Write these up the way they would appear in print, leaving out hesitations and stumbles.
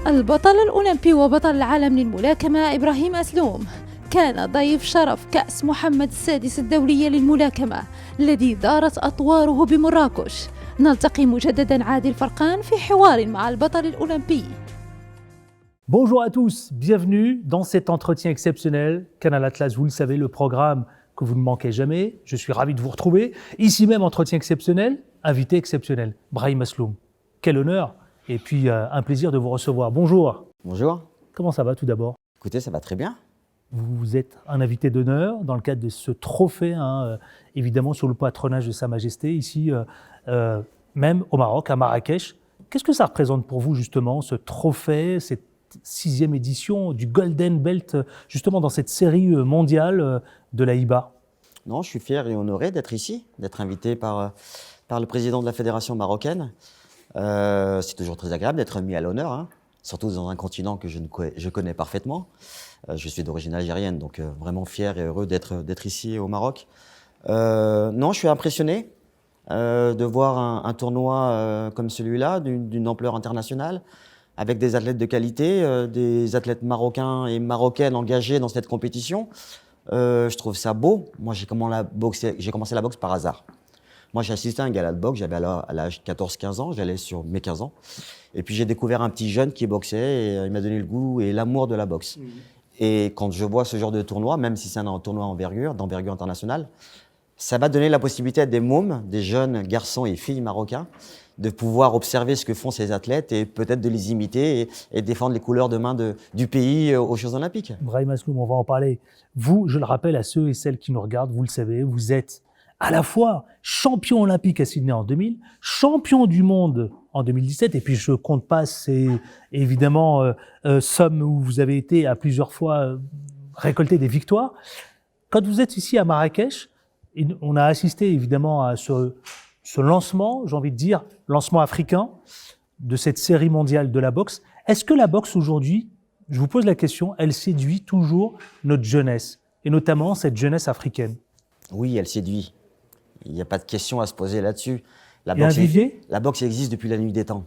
البطل الأولمبي وبطل العالم للملاكمة إبراهيم أسلوم كان ضيف شرف كأس محمد السادس الدولية للملاكمة الذي دارت أطواره بمراكش. نلتقي مجددا عادل فرقان في حوار مع البطل الأولمبي. Bonjour à tous, bienvenue dans cet entretien exceptionnel. Canal Atlas, vous le savez, le programme que vous ne manquez jamais. Je suis ravi de vous retrouver. Ici même, entretien exceptionnel, invité exceptionnel, Brahim Asloum. Quel honneur et puis un plaisir de vous recevoir. Bonjour. Bonjour. Comment ça va tout d'abord? Écoutez, ça va très bien. Vous êtes un invité d'honneur dans le cadre de ce trophée, évidemment sous le patronage de Sa Majesté, ici même au Maroc, à Marrakech. Qu'est-ce que ça représente pour vous justement, ce trophée, cette 6e édition du Golden Belt, justement dans cette série mondiale de la IBA? Non, je suis fier et honoré d'être ici, d'être invité par le président de la fédération marocaine. C'est toujours très agréable d'être mis à l'honneur, surtout dans un continent que je connais parfaitement. Je suis d'origine algérienne, donc vraiment fier et heureux d'être ici au Maroc. Non, je suis impressionné de voir un tournoi comme celui-là, d'une ampleur internationale, avec des athlètes de qualité, des athlètes marocains et marocaines engagés dans cette compétition. Je trouve ça beau. Moi, j'ai commencé la boxe par hasard. Moi, j'ai assisté à un gala de boxe, j'avais à l'âge 14-15 ans, j'allais sur mes 15 ans. Et puis, j'ai découvert un petit jeune qui boxait et il m'a donné le goût et l'amour de la boxe. Et quand je vois ce genre de tournoi, même si c'est un tournoi d'envergure internationale, ça va donner la possibilité à des mômes, des jeunes garçons et filles marocains, de pouvoir observer ce que font ces athlètes et peut-être de les imiter et défendre les couleurs demain du pays aux Jeux Olympiques. Brahim Asloum, on va en parler. Vous, je le rappelle à ceux et celles qui nous regardent, vous le savez, vous êtes à la fois champion olympique à Sydney en 2000, champion du monde en 2017, et puis je compte pas ces évidemment sommes où vous avez été à plusieurs fois récolter des victoires. Quand vous êtes ici à Marrakech, on a assisté évidemment à ce lancement, j'ai envie de dire, lancement africain de cette série mondiale de la boxe. Est-ce que la boxe aujourd'hui, je vous pose la question, elle séduit toujours notre jeunesse, et notamment cette jeunesse africaine? Oui, elle séduit. Il n'y a pas de question à se poser là-dessus. Il y a un vivier ? La boxe existe depuis la nuit des temps.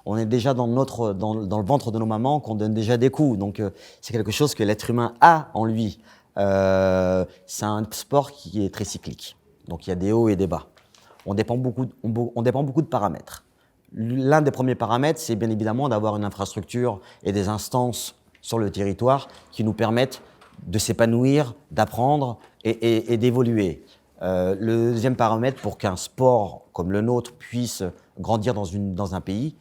On est déjà dans le ventre de nos mamans qu'on donne déjà des coups. Donc c'est quelque chose que l'être humain a en lui. C'est un sport qui est très cyclique. Donc il y a des hauts et des bas. On dépend beaucoup de paramètres. L'un des premiers paramètres, c'est bien évidemment d'avoir une infrastructure et des instances sur le territoire qui nous permettent de s'épanouir, d'apprendre et d'évoluer. Le deuxième paramètre, pour qu'un sport comme le nôtre puisse grandir dans un pays,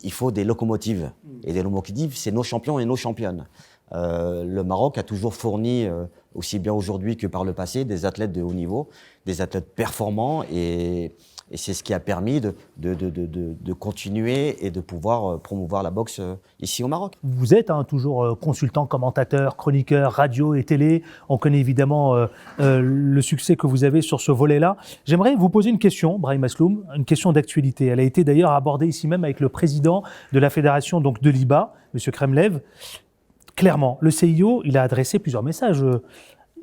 il faut des locomotives. Et des locomotives, c'est nos champions et nos championnes. Le Maroc a toujours fourni, aussi bien aujourd'hui que par le passé, des athlètes de haut niveau, des athlètes performants, et c'est ce qui a permis de continuer et de pouvoir promouvoir la boxe ici au Maroc. Vous êtes toujours consultant, commentateur, chroniqueur, radio et télé. On connaît évidemment le succès que vous avez sur ce volet-là. J'aimerais vous poser une question, Brahim Asloum, une question d'actualité. Elle a été d'ailleurs abordée ici même avec le président de la fédération donc, de l'IBA, M. Kremlev. Clairement, le CIO, il a adressé plusieurs messages,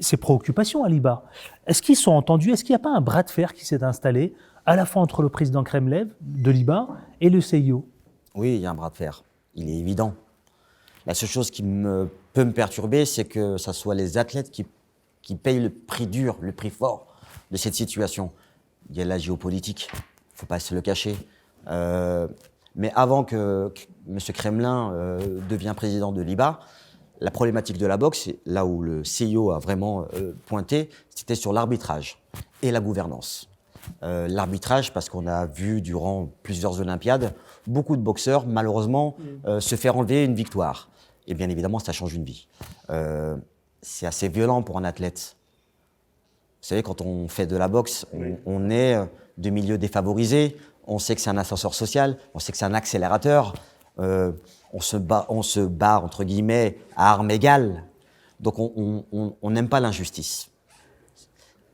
ses préoccupations à l'IBA. Est-ce qu'ils sont entendus? Est-ce qu'il n'y a pas un bras de fer qui s'est installé à la fois entre le président Kremlev de l'IBA et le CIO? Oui, il y a un bras de fer. Il est évident. La seule chose qui peut me perturber, c'est que ce soit les athlètes qui payent le prix dur, le prix fort de cette situation. Il y a la géopolitique, il ne faut pas se le cacher. Mais avant que M. Kremlin devienne président de l'IBA, la problématique de la boxe, là où le CIO a vraiment pointé, c'était sur l'arbitrage et la gouvernance. L'arbitrage, parce qu'on a vu durant plusieurs Olympiades, beaucoup de boxeurs, malheureusement, se faire enlever une victoire. Et bien évidemment, ça change une vie. C'est assez violent pour un athlète. Vous savez, quand on fait de la boxe, on est de milieux défavorisés, on sait que c'est un ascenseur social, on sait que c'est un accélérateur, on se bat, entre guillemets, à armes égales. Donc on n'aime pas l'injustice.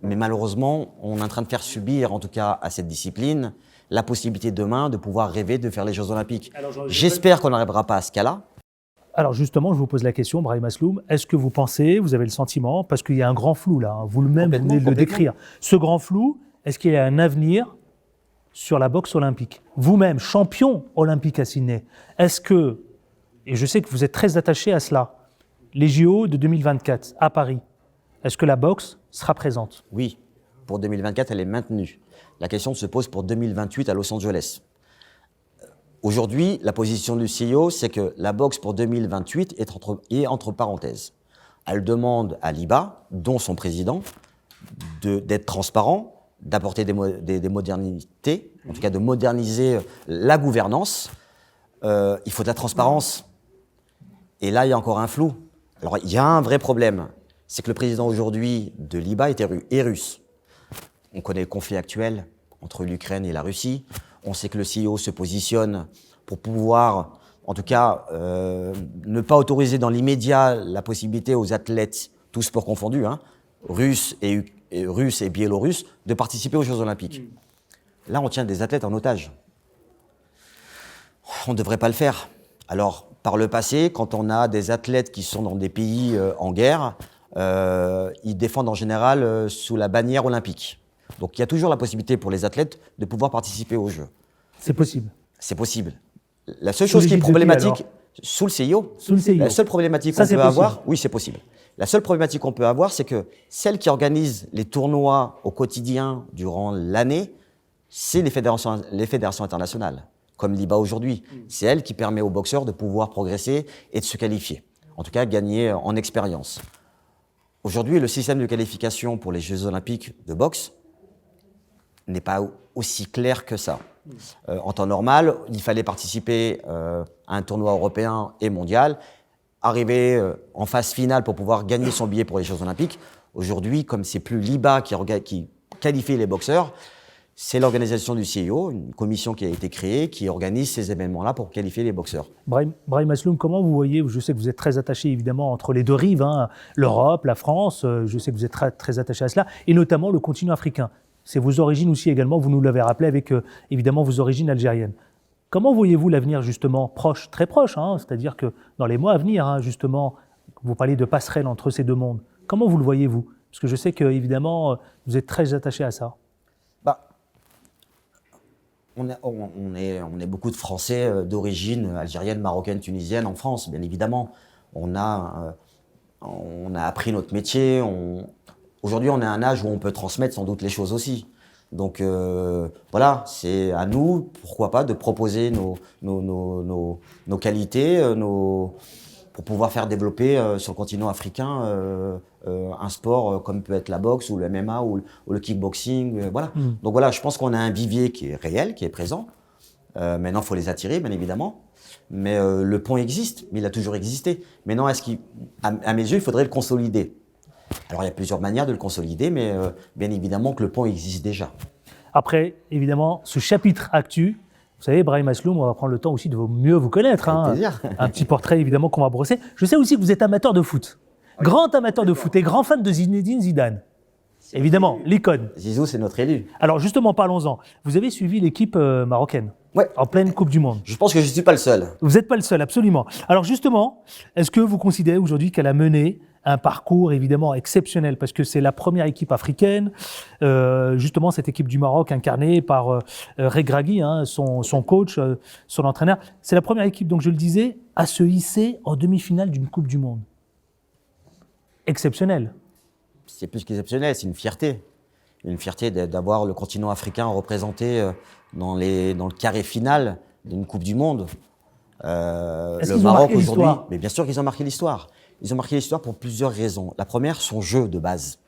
Mais malheureusement, on est en train de faire subir, en tout cas à cette discipline, la possibilité demain de pouvoir rêver de faire les Jeux Olympiques. J'espère qu'on n'arrivera pas à ce cas-là. Alors justement, je vous pose la question, Brahim Asloum, est-ce que vous pensez, vous avez le sentiment, parce qu'il y a un grand flou là, vous-même venez de le décrire, ce grand flou, est-ce qu'il y a un avenir sur la boxe olympique? Vous-même, champion olympique à Sydney, est-ce que et je sais que vous êtes très attaché à cela, les JO de 2024 à Paris, est-ce que la boxe sera présente? Oui, pour 2024, elle est maintenue. La question se pose pour 2028 à Los Angeles. Aujourd'hui, la position du CEO, c'est que la boxe pour 2028 est entre parenthèses. Elle demande à l'IBA, dont son président, d'être transparent, d'apporter des modernités, en tout cas de moderniser la gouvernance. Il faut de la transparence. Et là, il y a encore un flou. Alors, il y a un vrai problème. C'est que le président aujourd'hui de l'IBA est russe. On connaît le conflit actuel entre l'Ukraine et la Russie. On sait que le CEO se positionne pour pouvoir, en tout cas, ne pas autoriser dans l'immédiat la possibilité aux athlètes, tous sports confondus, russes et biélorusses, de participer aux Jeux Olympiques. Là, on tient des athlètes en otage. On ne devrait pas le faire. Alors, par le passé, quand on a des athlètes qui sont dans des pays en guerre, ils défendent en général sous la bannière olympique. Donc il y a toujours la possibilité pour les athlètes de pouvoir participer aux Jeux. C'est possible. C'est possible. La seule chose qui est problématique, sous le CIO, la seule problématique qu'on peut avoir, oui c'est possible. La seule problématique qu'on peut avoir, c'est que celle qui organise les tournois au quotidien durant l'année, c'est les fédérations internationales, comme l'IBA aujourd'hui. C'est elle qui permet aux boxeurs de pouvoir progresser et de se qualifier. En tout cas, gagner en expérience. Aujourd'hui, le système de qualification pour les Jeux Olympiques de boxe n'est pas aussi clair que ça. En temps normal, il fallait participer à un tournoi européen et mondial, arriver en phase finale pour pouvoir gagner son billet pour les Jeux Olympiques. Aujourd'hui, comme c'est plus l'IBA qui qualifie les boxeurs, c'est l'organisation du CIO, une commission qui a été créée, qui organise ces événements-là pour qualifier les boxeurs. Brahim Asloum, comment vous voyez, je sais que vous êtes très attaché évidemment entre les deux rives, l'Europe, la France, je sais que vous êtes très, très attaché à cela, et notamment le continent africain. C'est vos origines aussi également, vous nous l'avez rappelé avec évidemment vos origines algériennes. Comment voyez-vous l'avenir justement proche, très proche, c'est-à-dire que dans les mois à venir, justement, vous parlez de passerelle entre ces deux mondes. Comment vous le voyez-vous? Parce que je sais que évidemment vous êtes très attaché à ça. On est beaucoup de Français d'origine algérienne, marocaine, tunisienne en France, bien évidemment. On a appris notre métier. Aujourd'hui, on est à un âge où on peut transmettre sans doute les choses aussi. Donc voilà, c'est à nous, pourquoi pas, de proposer nos qualités, pour pouvoir faire développer sur le continent africain un sport comme peut être la boxe ou le MMA ou le kickboxing. Voilà. Donc voilà, je pense qu'on a un vivier qui est réel, qui est présent. Maintenant, il faut les attirer, bien évidemment. Mais le pont existe, mais il a toujours existé. Maintenant, à mes yeux, il faudrait le consolider. Alors, il y a plusieurs manières de le consolider, mais bien évidemment que le pont existe déjà. Après, évidemment, ce chapitre actu, vous savez, Brahim Asloum, on va prendre le temps aussi de mieux vous connaître. Avec plaisir. Un petit portrait, évidemment, qu'on va brosser. Je sais aussi que vous êtes amateur de foot. Grand amateur de foot et grand fan de Zinedine Zidane. Évidemment, l'icône. Zizou, c'est notre élu. Alors, justement, parlons-en. Vous avez suivi l'équipe marocaine. Ouais. En pleine Coupe du Monde. Je pense que je ne suis pas le seul. Vous n'êtes pas le seul, absolument. Alors justement, est-ce que vous considérez aujourd'hui qu'elle a mené un parcours évidemment exceptionnel, parce que c'est la première équipe africaine, justement cette équipe du Maroc incarnée par Regragui, son coach, son entraîneur. C'est la première équipe, donc je le disais, à se hisser en demi-finale d'une Coupe du Monde. Exceptionnel. C'est plus qu'exceptionnel, c'est une fierté. Une fierté d'avoir le continent africain représenté dans le carré final d'une Coupe du Monde. Le Maroc aujourd'hui, mais bien sûr qu'ils ont marqué l'histoire. Ils ont marqué l'histoire pour plusieurs raisons. La première, son jeu de base,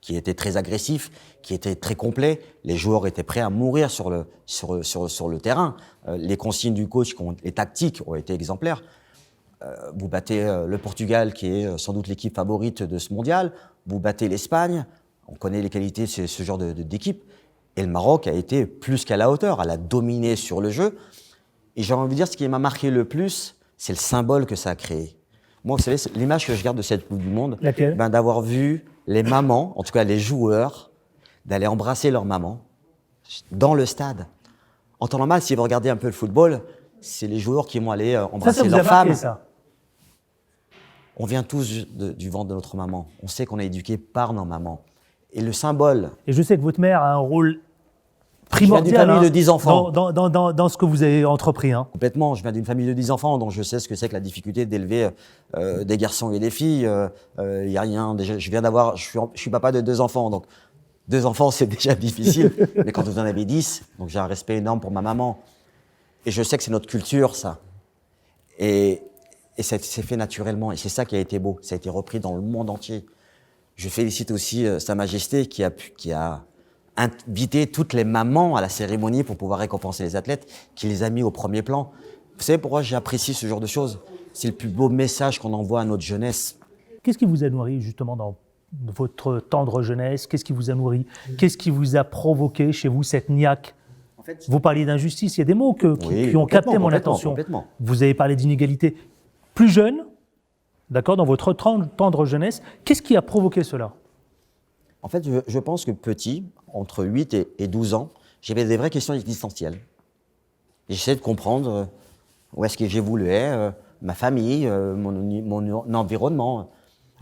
qui était très agressif, qui était très complet. Les joueurs étaient prêts à mourir sur le terrain. Les consignes du coach, les tactiques ont été exemplaires. Vous battez le Portugal, qui est sans doute l'équipe favorite de ce mondial. Vous battez l'Espagne. On connaît les qualités de ce genre d'équipe. Et le Maroc a été plus qu'à la hauteur. Elle a dominé sur le jeu. Et j'ai envie de dire, ce qui m'a marqué le plus, c'est le symbole que ça a créé. Moi, vous savez, l'image que je garde de cette Coupe du Monde, d'avoir vu les mamans, en tout cas les joueurs, d'aller embrasser leur maman dans le stade. En temps normal, si vous regardez un peu le football, c'est les joueurs qui vont aller embrasser leur femme. On vient tous du ventre de notre maman. On sait qu'on est éduqué par nos mamans. Et le symbole… Et je sais que votre mère a un rôle primordial famille de 10 enfants. dans ce que vous avez entrepris. Hein. Complètement. Je viens d'une famille de 10 enfants, donc je sais ce que c'est que la difficulté d'élever des garçons et des filles. Il y a rien. Déjà, je suis papa de 2 enfants, donc 2 enfants, c'est déjà difficile. Mais quand vous en avez 10, donc j'ai un respect énorme pour ma maman. Et je sais que c'est notre culture, ça. Et ça s'est fait naturellement. Et c'est ça qui a été beau. Ça a été repris dans le monde entier. Je félicite aussi Sa Majesté qui a invité toutes les mamans à la cérémonie pour pouvoir récompenser les athlètes, qui les a mis au premier plan. Vous savez pourquoi j'apprécie ce genre de choses? C'est le plus beau message qu'on envoie à notre jeunesse. Qu'est-ce qui vous a nourri justement dans votre tendre jeunesse? Qu'est-ce qui vous a nourri? Qu'est-ce qui vous a provoqué chez vous cette niaque? En fait, Vous parliez d'injustice, il y a des mots qui ont capté mon attention. Complètement. Vous avez parlé d'inégalité. Plus jeune, d'accord, dans votre tendre jeunesse, qu'est-ce qui a provoqué cela? En fait, je pense que petit, entre 8 et 12 ans, j'avais des vraies questions existentielles. J'essayais de comprendre où est-ce que j'évoluais, ma famille, mon environnement.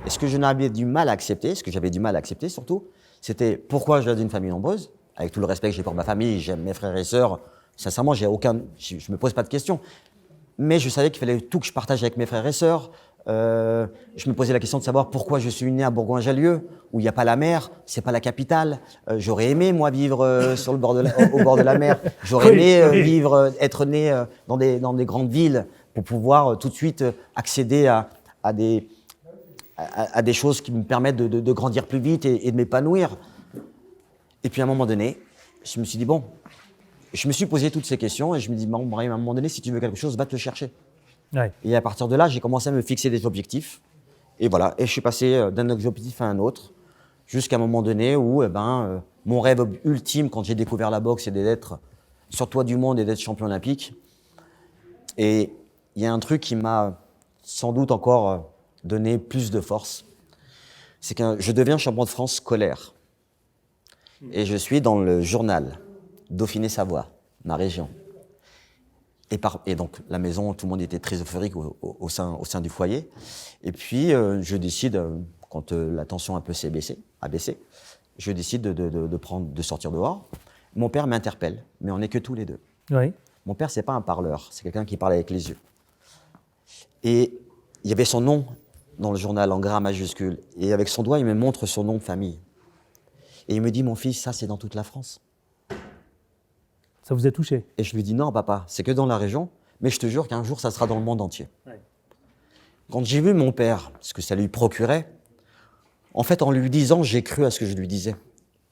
Et ce que je n'avais du mal à accepter, ce que j'avais du mal à accepter surtout, c'était pourquoi je viens d'une famille nombreuse, avec tout le respect que j'ai pour ma famille, j'aime mes frères et sœurs. Sincèrement, je me pose pas de questions. Mais je savais qu'il fallait tout que je partage avec mes frères et sœurs. Je me posais la question de savoir pourquoi je suis né à Bourgoin-Jallieu, où il n'y a pas la mer, c'est pas la capitale. J'aurais aimé, moi, vivre au bord de la mer. J'aurais aimé être né dans des grandes villes pour pouvoir tout de suite accéder à des choses qui me permettent de grandir plus vite et de m'épanouir. Et puis à un moment donné, je me suis dit, bon, je me suis posé toutes ces questions et je me dis, bon, Brahim, à un moment donné, si tu veux quelque chose, va te le chercher. Ouais. Et à partir de là, j'ai commencé à me fixer des objectifs. Et voilà, et je suis passé d'un objectif à un autre, jusqu'à un moment donné où mon rêve ultime, quand j'ai découvert la boxe, c'était d'être sur le toit du monde et d'être champion olympique. Et il y a un truc qui m'a sans doute encore donné plus de force. C'est que je deviens champion de France scolaire. Et je suis dans le journal Dauphiné-Savoie, ma région. Et donc, la maison, tout le monde était très euphorique au sein du foyer. Et puis, je décide, quand la tension un peu a baissé, je décide de sortir dehors. Mon père m'interpelle, mais on n'est que tous les deux. Oui. Mon père, c'est pas un parleur, c'est quelqu'un qui parle avec les yeux. Et il y avait son nom dans le journal en gras majuscule. Et avec son doigt, il me montre son nom de famille. Et il me dit, mon fils, ça, c'est dans toute la France. Ça vous a touché? Et je lui dis, non, papa, c'est que dans la région, mais je te jure qu'un jour, ça sera dans le monde entier. Ouais. Quand j'ai vu mon père, ce que ça lui procurait, en fait, en lui disant, j'ai cru à ce que je lui disais.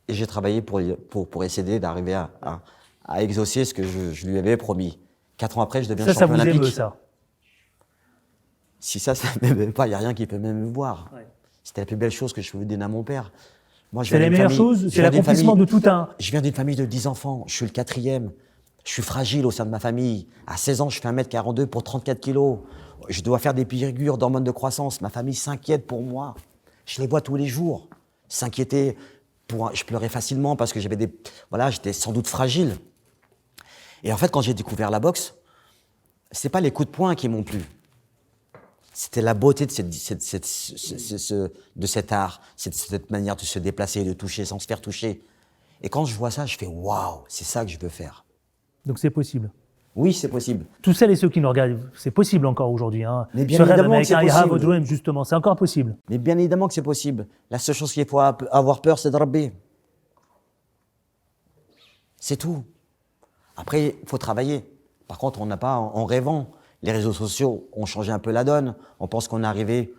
Et j'ai travaillé pour essayer d'arriver à exaucer ce que je lui avais promis. 4 ans après, je deviens champion olympique. Ça vous émeut, ça? Si ça ne m'émeut pas, il n'y a rien qui peut m'émouvoir. Ouais. C'était la plus belle chose que je pouvais donner à mon père. Moi, C'est la meilleure chose, c'est l'accomplissement de tout un... Je viens d'une famille de 10 enfants, je suis le 4e. Je suis fragile au sein de ma famille. À 16 ans, je fais 1m42 pour 34 kilos. Je dois faire des piqûres d'hormones de croissance. Ma famille s'inquiète pour moi. Je les vois tous les jours. S'inquiéter. Je pleurais facilement parce que j'étais sans doute fragile. Et en fait, quand j'ai découvert la boxe, c'est pas les coups de poing qui m'ont plu. C'était la beauté de cet art, cette manière de se déplacer, de toucher sans se faire toucher. Et quand je vois ça, je fais waouh, c'est ça que je veux faire. Donc c'est possible. Oui, c'est possible. Tous celles et ceux qui nous regardent, c'est possible encore aujourd'hui. Hein. Mais bien évidemment que c'est possible. I have a dream, justement, c'est encore possible. Mais bien évidemment que c'est possible. La seule chose qu'il faut avoir peur, c'est de Rabbi. C'est tout. Après, il faut travailler. Par contre, on n'a pas, en rêvant, les réseaux sociaux ont changé un peu la donne. On pense qu'on est arrivé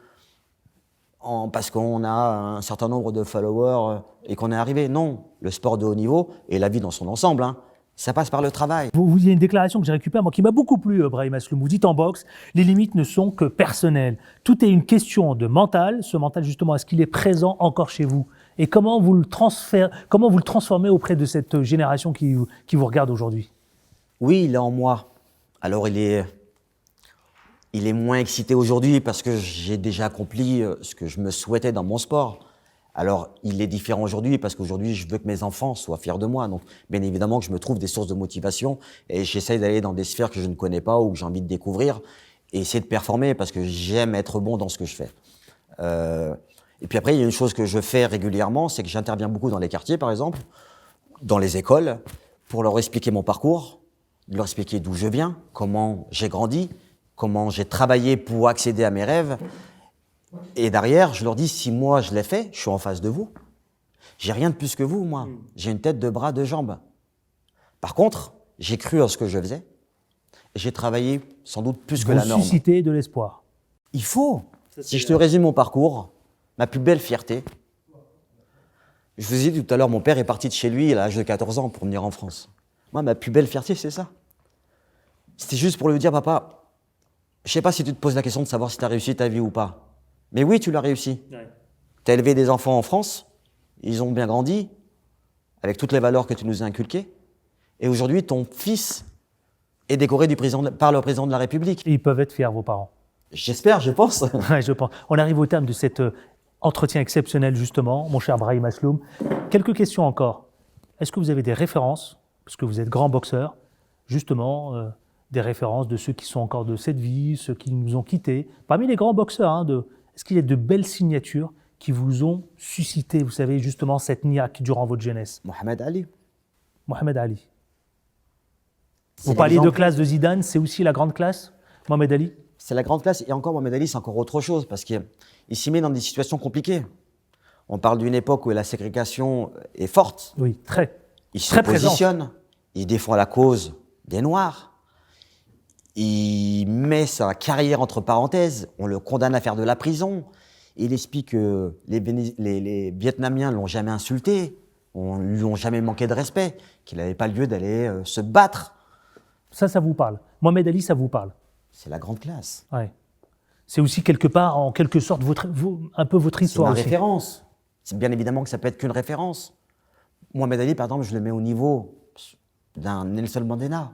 parce qu'on a un certain nombre de followers et qu'on est arrivé. Non, le sport de haut niveau et la vie dans son ensemble, hein, ça passe par le travail. Il y a une déclaration que j'ai récupérée, moi, qui m'a beaucoup plu, Brahim Asloum. Vous dites en boxe, les limites ne sont que personnelles. Tout est une question de mental. Ce mental, justement, est-ce qu'il est présent encore chez vous? Et comment vous le transformez auprès de cette génération qui vous regarde aujourd'hui? Oui, il est en moi. Alors, il est moins excité aujourd'hui parce que j'ai déjà accompli ce que je me souhaitais dans mon sport. Alors, il est différent aujourd'hui parce qu'aujourd'hui, je veux que mes enfants soient fiers de moi. Donc, bien évidemment que je me trouve des sources de motivation et j'essaye d'aller dans des sphères que je ne connais pas ou que j'ai envie de découvrir et essayer de performer parce que j'aime être bon dans ce que je fais. Et puis après, il y a une chose que je fais régulièrement, c'est que j'interviens beaucoup dans les quartiers, par exemple, dans les écoles, pour leur expliquer mon parcours, de leur expliquer d'où je viens, comment j'ai grandi, comment j'ai travaillé pour accéder à mes rêves. Et derrière, je leur dis, si moi je l'ai fait, je suis en face de vous. J'ai rien de plus que vous, moi. J'ai une tête, deux bras, deux jambes. Par contre, j'ai cru en ce que je faisais. Et j'ai travaillé sans doute plus que la norme. Vous suscitez de l'espoir. Il faut. Si je te résume mon parcours, ma plus belle fierté. Je vous ai dit tout à l'heure, mon père est parti de chez lui à l'âge de 14 ans pour venir en France. Moi, ma plus belle fierté, c'est ça. C'était juste pour lui dire, papa, je sais pas si tu te poses la question de savoir si tu as réussi ta vie ou pas. Mais oui, tu l'as réussi. Ouais. Tu as élevé des enfants en France, ils ont bien grandi, avec toutes les valeurs que tu nous as inculquées. Et aujourd'hui, ton fils est décoré par le président de la République. Et ils peuvent être fiers, vos parents. J'espère, je pense. Ouais, je pense. On arrive au terme de cet entretien exceptionnel, justement, mon cher Brahim Asloum. Quelques questions encore. Est-ce que vous avez des références, parce que vous êtes grand boxeur, justement, des références de ceux qui sont encore de cette vie, ceux qui nous ont quittés, parmi les grands boxeurs, hein, est-ce qu'il y a de belles signatures qui vous ont suscité, vous savez, justement, cette niaque durant votre jeunesse? Mohamed Ali. Mohamed Ali. Vous parliez de classe de Zidane, c'est aussi la grande classe, Mohamed Ali? C'est la grande classe. Et encore, Mohamed Ali, c'est encore autre chose, parce qu'il s'y met dans des situations compliquées. On parle d'une époque où la ségrégation est forte. Oui, très. Il se positionne, il défend la cause des Noirs. Il met sa carrière entre parenthèses, on le condamne à faire de la prison. Il explique que les Vietnamiens ne l'ont jamais insulté, ne lui ont jamais manqué de respect, qu'il n'avait pas lieu d'aller se battre. Ça vous parle. Mohamed Ali, ça vous parle. C'est la grande classe. Ouais. C'est aussi quelque part, en quelque sorte, un peu votre histoire aussi. C'est ma référence. C'est bien évidemment que ça peut être qu'une référence. Mohamed Ali, par exemple, je le mets au niveau d'un Nelson Mandela.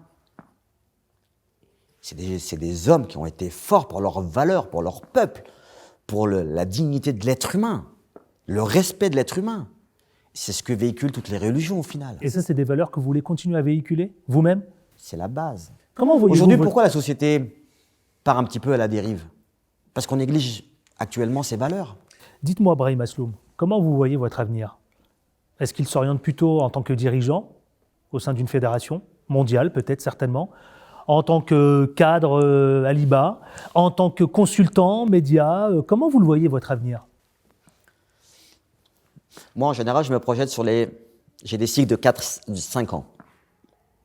C'est des hommes qui ont été forts pour leurs valeurs, pour leur peuple, pour la dignité de l'être humain, le respect de l'être humain. C'est ce que véhiculent toutes les religions au final. Et ça, c'est des valeurs que vous voulez continuer à véhiculer, vous-même? C'est la base. Comment voyez-vous aujourd'hui, pourquoi la société part un petit peu à la dérive? Parce qu'on néglige actuellement ses valeurs. Dites-moi, Brahim Asloum, comment vous voyez votre avenir? Est-ce qu'il s'oriente plutôt en tant que dirigeant au sein d'une fédération mondiale, peut-être, certainement, en tant que cadre à l'IBA, en tant que consultant, média, comment vous le voyez, votre avenir? Moi, en général, je me projette j'ai des cycles de 4-5 ans.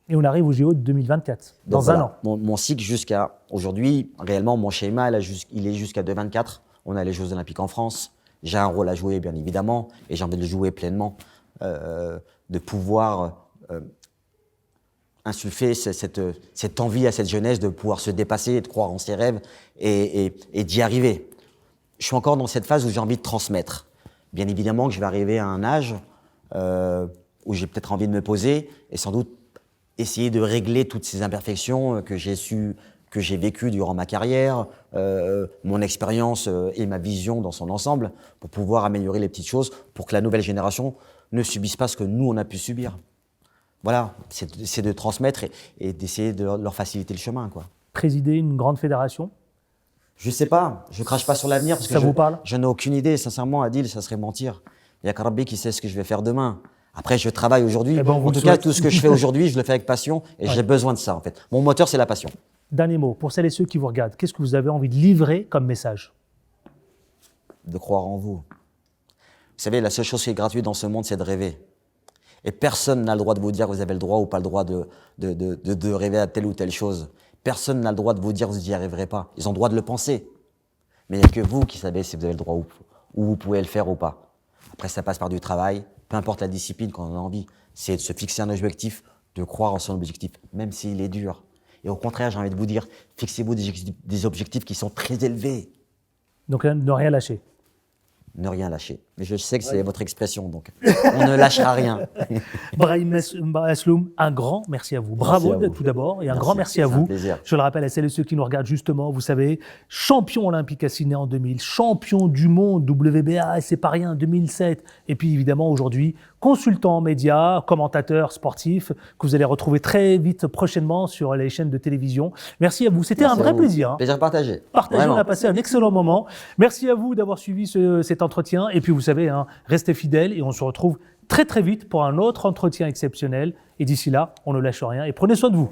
Et on arrive au JO de 2024, dans un an. Mon cycle jusqu'à aujourd'hui, réellement, mon schéma, il est jusqu'à 2024. On a les Jeux Olympiques en France. J'ai un rôle à jouer, bien évidemment, et j'ai envie de le jouer pleinement, de pouvoir insuffler cette envie à cette jeunesse de pouvoir se dépasser, de croire en ses rêves et d'y arriver. Je suis encore dans cette phase où j'ai envie de transmettre. Bien évidemment que je vais arriver à un âge où j'ai peut-être envie de me poser et sans doute essayer de régler toutes ces imperfections que j'ai vécues durant ma carrière, mon expérience et ma vision dans son ensemble, pour pouvoir améliorer les petites choses, pour que la nouvelle génération ne subisse pas ce que nous, on a pu subir. Voilà, c'est de transmettre et d'essayer de leur faciliter le chemin, quoi. Présider une grande fédération? Je sais pas, je crache pas sur l'avenir parce que je n'ai aucune idée. Sincèrement, Adil, ça serait mentir. Il y a Karabé qui sait ce que je vais faire demain. Après, je travaille aujourd'hui. En tout cas, tout ce que je fais aujourd'hui, je le fais avec passion et j'ai besoin de ça, en fait. Mon moteur, c'est la passion. Dernier mot, pour celles et ceux qui vous regardent, qu'est-ce que vous avez envie de livrer comme message? De croire en vous. Vous savez, la seule chose qui est gratuite dans ce monde, c'est de rêver. Et personne n'a le droit de vous dire que vous avez le droit ou pas le droit de rêver à telle ou telle chose. Personne n'a le droit de vous dire que vous n'y arriverez pas. Ils ont le droit de le penser. Mais il n'y a que vous qui savez si vous avez le droit ou vous pouvez le faire ou pas. Après, ça passe par du travail, peu importe la discipline qu'on en a envie. C'est de se fixer un objectif, de croire en son objectif, même s'il est dur. Et au contraire, j'ai envie de vous dire, fixez-vous des objectifs qui sont très élevés. Donc, ne rien lâcher. Ne rien lâcher. Mais je sais que c'est votre expression, donc on ne lâchera rien. Brahim Asloum, un grand merci à vous. Bravo tout d'abord et un grand merci à vous. Je le rappelle à celles et ceux qui nous regardent justement, vous savez, champion olympique à Sydney en 2000, champion du monde WBA, c'est pas rien, 2007. Et puis évidemment aujourd'hui, consultant média, commentateur sportif, que vous allez retrouver très vite prochainement sur les chaînes de télévision. Merci à vous, c'était un vrai plaisir. Plaisir partagé. On a passé un excellent moment. Merci à vous d'avoir suivi cet entretien. Et puis vous savez, hein, restez fidèles et on se retrouve très très vite pour un autre entretien exceptionnel. Et d'ici là, on ne lâche rien et prenez soin de vous.